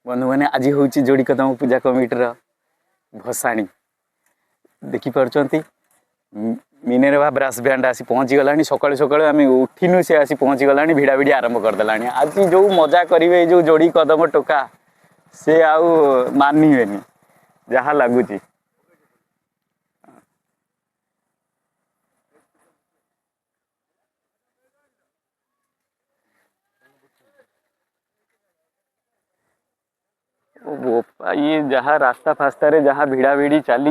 बंधु मैंने आज हूँ जोड़ी कदम पूजा कमिटर भसाणी देखिपुंट मिनेरवा ब्रास बैंड आसी पहुँची गला सकाल सकाल आम उठिनु से आसी पहुँची गला भिड़ा भिड़ी आरंभ करदेला आज जो मजा करेंगे जो जोड़ी कदम टोका से आउ मानिबेनी जहाँ लगुच ये जहाँ रास्ता फास्ता रे जहाँ भिड़ा भिड़ी चली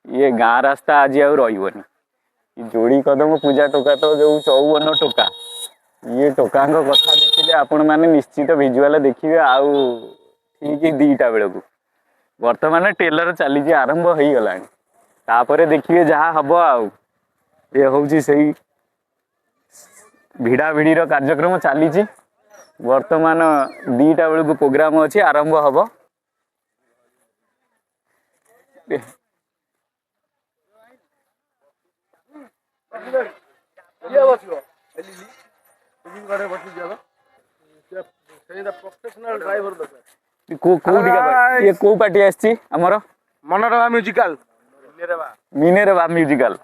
ये गाँ रास्ता आज आउ रही जोड़ी कदम पूजा टोका तो जो 54 टोका ये टोका कथा देखिले आपण मैंने निश्चित विजुआल देखिए आउ ठीक 2टा बेलू बर्तमान टेलर चली आरंभ हो गला तापर देखिए जहाँ हम आउ ये हूँ से भिड़ा भिड़ी कार्यक्रम चली वर्तमान 2टा बेलू प्रोग्राम अच्छी आरंभ हम को पार्टी आमर मनोरमा म्यूजिकल मिनेरवा म्यूजिकल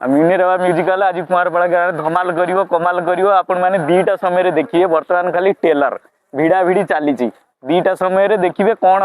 मिनेरवा म्यूजिकल आज कुमारपाड़ा गाँव धमाल करिवो कमाल करिवो आपण माने 2टा समय देखिए बर्तमान खाली टेलर भिड़ा भिड़ी चली 2टा समय देखिए कौन